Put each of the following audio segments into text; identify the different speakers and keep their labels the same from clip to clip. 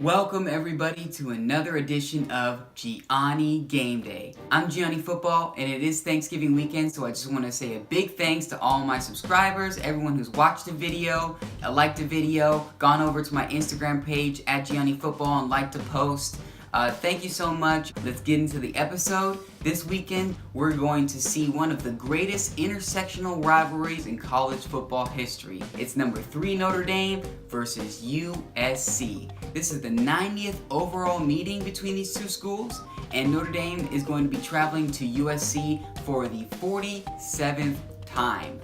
Speaker 1: Welcome everybody to another edition of Gianni Gameday. I'm Gianni Football and it is Thanksgiving weekend, so I just want to say a big thanks to all my subscribers, everyone who's watched the video, liked the video, gone over to my Instagram page at Gianni Football and liked the post. Thank you so much. Let's get into the episode. This weekend, we're going to see one of the greatest intersectional rivalries in college football history. It's number 3 Notre Dame versus USC. This is the 90th overall meeting between these two schools, and Notre Dame is going to be traveling to USC for the 47th time.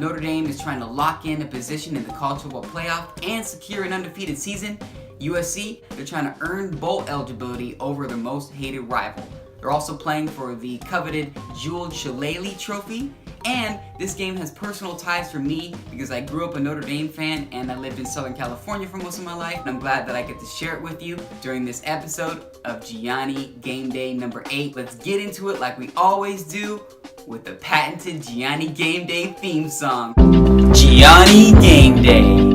Speaker 1: Notre Dame is trying to lock in a position in the college football playoff and secure an undefeated season. USC, they're trying to earn bowl eligibility over their most hated rival. They're also playing for the coveted Jules Shillelagh Trophy, and this game has personal ties for me because I grew up a Notre Dame fan and I lived in Southern California for most of my life, and I'm glad that I get to share it with you during this episode of Gianni Gameday number 8. Let's get into it like we always do with the patented Gianni Gameday theme song. Gianni Gameday.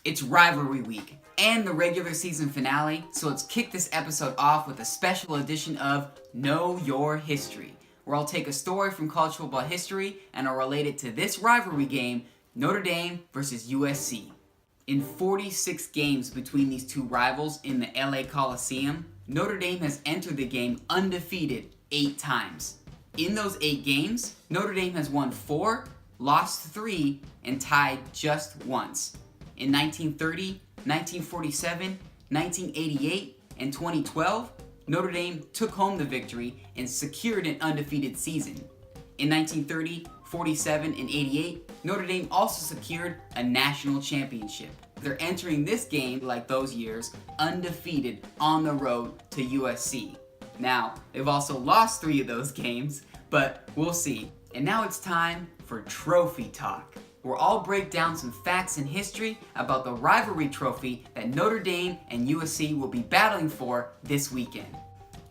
Speaker 1: It's Rivalry Week and the regular season finale, so let's kick this episode off with a special edition of Know Your History, where I'll take a story from college football history and I'll relate it to this rivalry game, Notre Dame versus USC. In 46 games between these two rivals in the LA Coliseum, Notre Dame has entered the game undefeated 8 times. In those 8 games, Notre Dame has won 4, lost 3, and tied just once. In 1930, 1947, 1988, and 2012, Notre Dame took home the victory and secured an undefeated season. In 1930, 47, and 88, Notre Dame also secured a national championship. They're entering this game, like those years, undefeated on the road to USC. Now, they've also lost 3 of those games, but we'll see. And now it's time for Trophy Talk, where I'll break down some facts and history about the rivalry trophy that Notre Dame and USC will be battling for this weekend.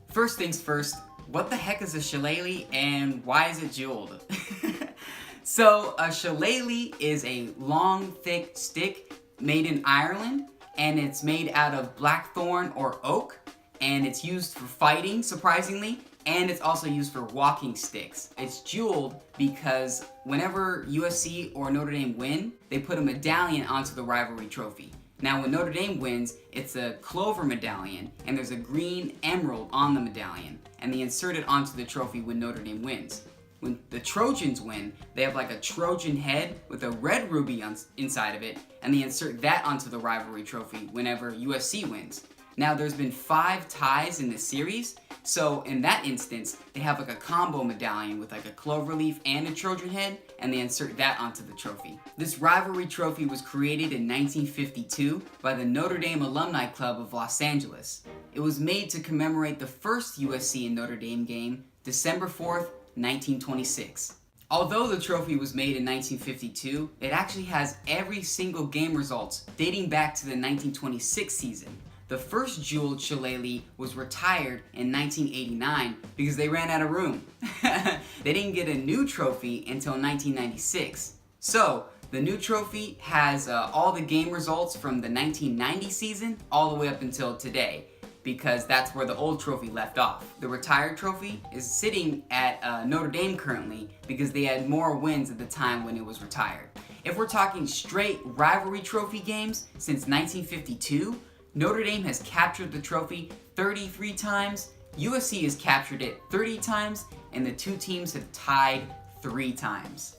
Speaker 1: First things first, what the heck is a shillelagh and why is it jeweled? So a shillelagh is a long, thick stick made in Ireland, and it's made out of blackthorn or oak, and it's used for fighting, surprisingly, and it's also used for walking sticks. It's jeweled because whenever USC or Notre Dame win, they put a medallion onto the rivalry trophy. Now when Notre Dame wins, it's a clover medallion, and there's a green emerald on the medallion, and they insert it onto the trophy when Notre Dame wins. When the Trojans win, they have like a Trojan head with a red ruby inside of it, and they insert that onto the rivalry trophy whenever USC wins. Now there's been 5 ties in this series, so in that instance, they have like a combo medallion with like a clover leaf and a Trojan head, and they insert that onto the trophy. This rivalry trophy was created in 1952 by the Notre Dame Alumni Club of Los Angeles. It was made to commemorate the first USC and Notre Dame game, December 4th, 1926. Although the trophy was made in 1952, it actually has every single game results dating back to the 1926 season. The first jeweled shillelagh was retired in 1989 because they ran out of room. They didn't get a new trophy until 1996. So, the new trophy has all the game results from the 1990 season all the way up until today, because that's where the old trophy left off. The retired trophy is sitting at Notre Dame currently because they had more wins at the time when it was retired. If we're talking straight rivalry trophy games since 1952, Notre Dame has captured the trophy 33 times, USC has captured it 30 times, and the two teams have tied 3 times.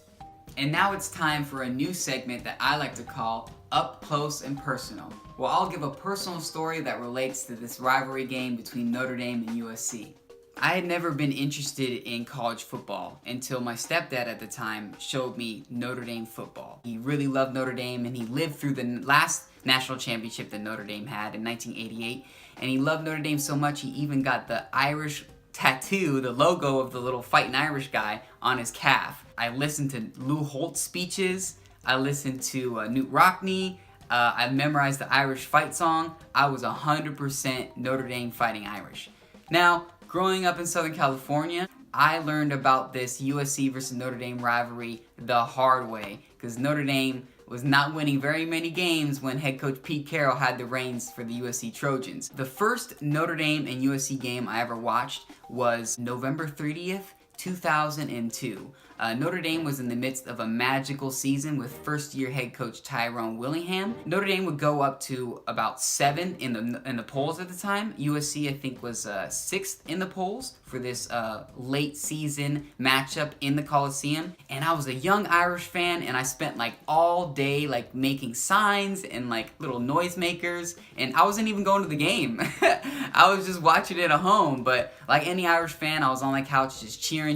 Speaker 1: And now it's time for a new segment that I like to call Up Close and Personal, where I'll give a personal story that relates to this rivalry game between Notre Dame and USC. I had never been interested in college football until my stepdad at the time showed me Notre Dame football. He really loved Notre Dame, and he lived through the last national championship that Notre Dame had in 1988, and he loved Notre Dame so much he even got the Irish tattoo, the logo of the little fighting Irish guy, on his calf. I listened to Lou Holtz speeches, I listened to Newt Rockne, I memorized the Irish fight song. I was 100% Notre Dame Fighting Irish. Now, growing up in Southern California, I learned about this USC versus Notre Dame rivalry the hard way, because Notre Dame was not winning very many games when head coach Pete Carroll had the reins for the USC Trojans. The first Notre Dame and USC game I ever watched was November 30th, 2002. Notre Dame was in the midst of a magical season with first-year head coach Tyrone Willingham. Notre Dame would go up to about 7 in the polls at the time. USC, I think, was 6th in the polls for this late season matchup in the Coliseum. And I was a young Irish fan, and I spent like all day like making signs and like little noisemakers, and I wasn't even going to the game. I was just watching it at home, but like any Irish fan, I was on my couch just cheering.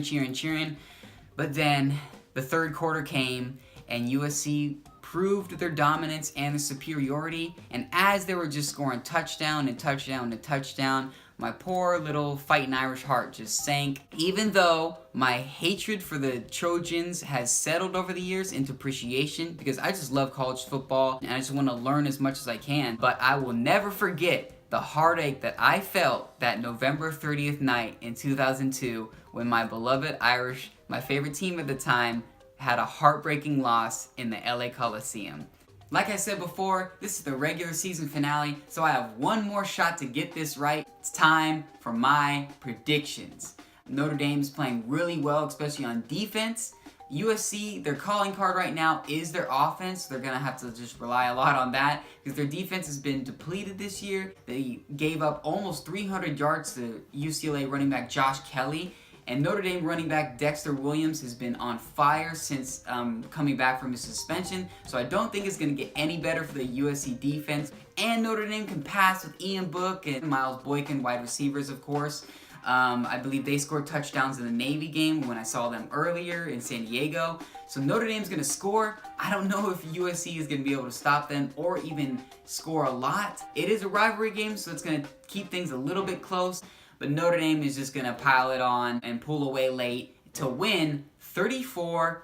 Speaker 1: But then the third quarter came, and USC proved their dominance and their superiority, and as they were just scoring touchdown and touchdown and touchdown, my poor little fighting Irish heart just sank. Even though my hatred for the Trojans has settled over the years into appreciation, because I just love college football and I just want to learn as much as I can, but I will never forget the heartache that I felt that November 30th night in 2002 when my beloved Irish, my favorite team at the time, had a heartbreaking loss in the LA Coliseum. Like I said before, this is the regular season finale, so I have one more shot to get this right. It's time for my predictions. Notre Dame's playing really well, especially on defense. USC, their calling card right now is their offense. They're going to have to just rely a lot on that because their defense has been depleted this year. They gave up almost 300 yards to UCLA running back Josh Kelly. And Notre Dame running back Dexter Williams has been on fire since coming back from his suspension. So I don't think it's going to get any better for the USC defense. And Notre Dame can pass with Ian Book and Miles Boykin, wide receivers, of course. I believe they scored touchdowns in the Navy game when I saw them earlier in San Diego. So Notre Dame's going to score. I don't know if USC is going to be able to stop them or even score a lot. It is a rivalry game, so it's going to keep things a little bit close. But Notre Dame is just going to pile it on and pull away late to win 34-20.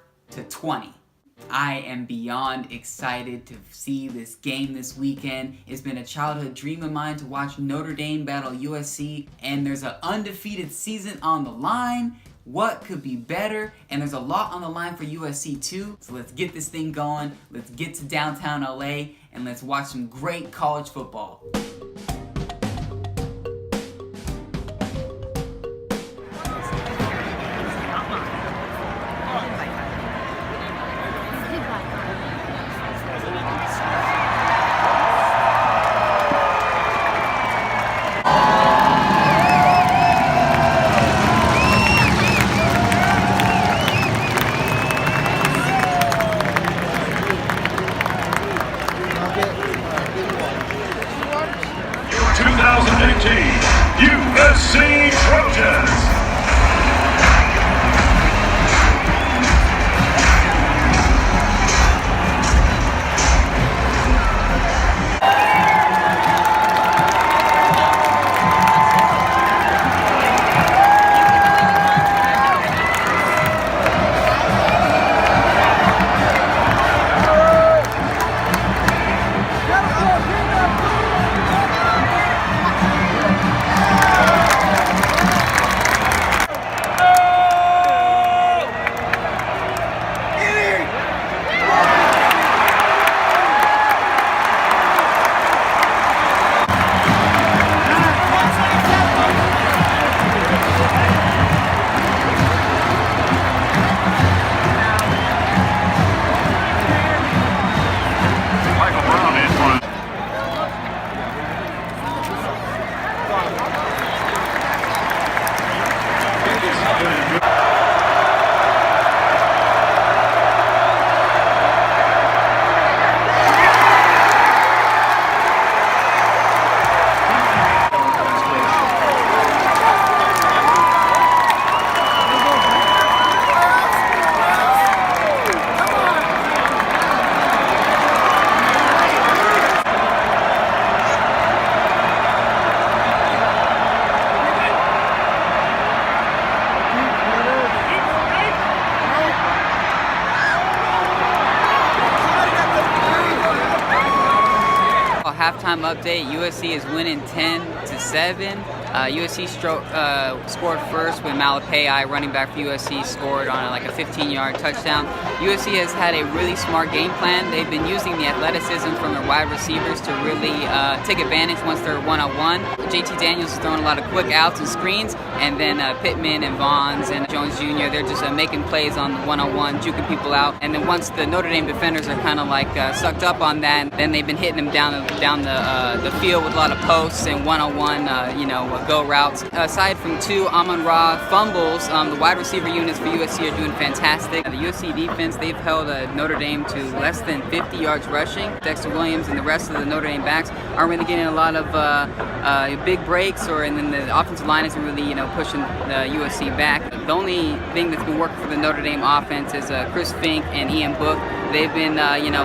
Speaker 1: I am beyond excited to see this game this weekend. It's been a childhood dream of mine to watch Notre Dame battle USC, and there's an undefeated season on the line. What could be better? And there's a lot on the line for USC too. So let's get this thing going. Let's get to downtown LA and let's watch some great college football. halftime update. USC is winning 10-7. USC scored first when Malapei, running back for USC, scored on like a 15-yard touchdown. USC has had a really smart game plan. They've been using the athleticism from their wide receivers to really take advantage once they're one-on-one. JT Daniels is throwing a lot of quick outs and screens, and then Pittman and Vaughns and Jones Jr., they're just making plays on the one-on-one, juking people out. And then once the Notre Dame defenders are kind of like sucked up on that, then they've been hitting them down the field with a lot of posts and one-on-one, go routes. Aside from two Amon-Ra fumbles, the wide receiver units for USC are doing fantastic. The USC defense, they've held Notre Dame to less than 50 yards rushing. Dexter Williams and the rest of the Notre Dame backs aren't really getting a lot of big breaks, and then the offensive line isn't really pushing the USC back. The only thing that's been working for the Notre Dame offense is Chris Fink and Ian Book. They've been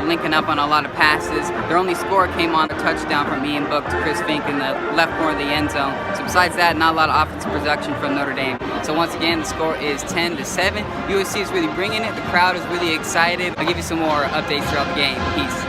Speaker 1: linking up on a lot of passes. Their only score came on a touchdown from Ian Book to Chris Fink in the left corner of the end zone. So besides that, not a lot of offensive production from Notre Dame. So once again, the score is 10-7. USC is really bringing it. The crowd is really excited. I'll give you some more updates throughout the game. Peace.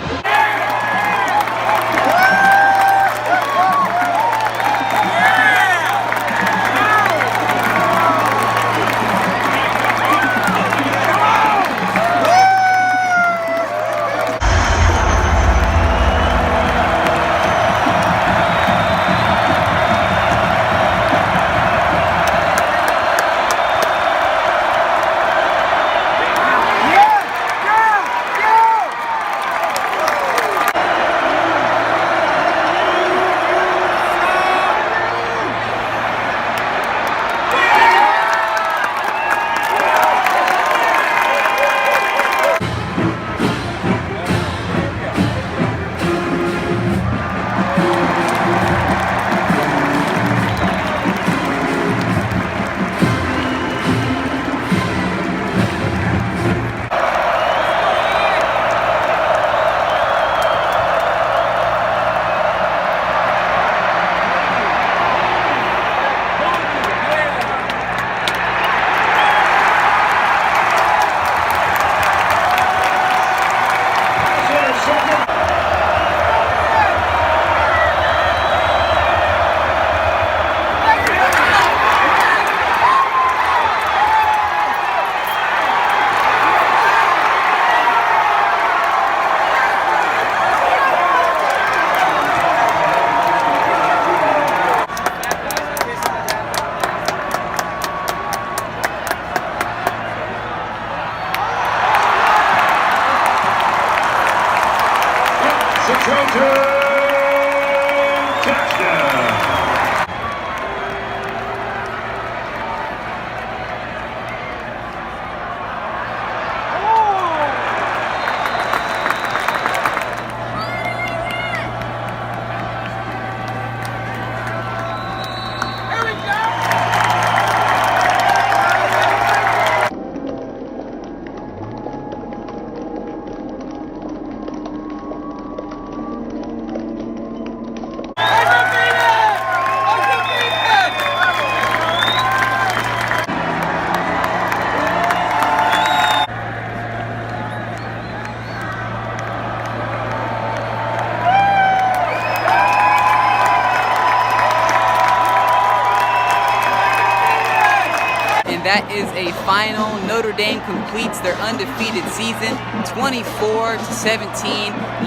Speaker 1: That is a final. Notre Dame completes their undefeated season, 24-17.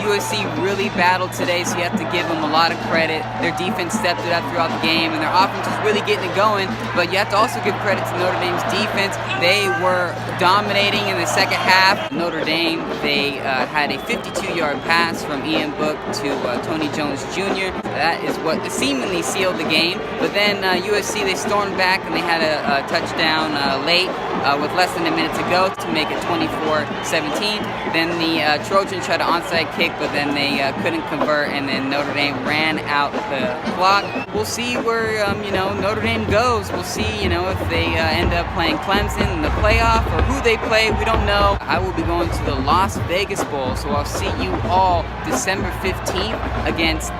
Speaker 1: USC really battled today, so you have to give them a lot of credit. Their defense stepped it up throughout the game, and their offense was really getting it going. But you have to also give credit to Notre Dame's defense. They were dominating in the second half. Notre Dame, they had a 52-yard pass from Ian Book to Tony Jones Jr. That is what seemingly sealed the game. But then USC, they stormed back, and they had a touchdown late with less than a minute to go to make it 24-17. Then the Trojans tried an onside kick, but then they couldn't convert, and then Notre Dame ran out the clock. We'll see where Notre Dame goes. We'll see if they end up playing Clemson in the playoff or who they play. We don't know. I will be going to the Las Vegas Bowl, so I'll see you all December 15th against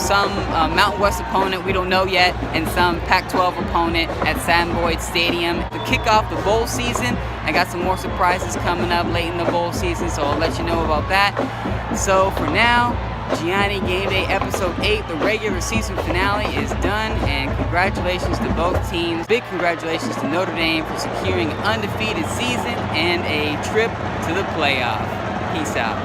Speaker 1: some Mountain West opponent we don't know yet, and some Pac-12 opponent at Sam Boyd Stadium to kick off the bowl season. I got some more surprises coming up late in the bowl season, so I'll let you know about that. So for now, Gianni Gameday Episode 8, the regular season finale is done, and congratulations to both teams. Big congratulations to Notre Dame for securing an undefeated season and a trip to the playoff. Peace out.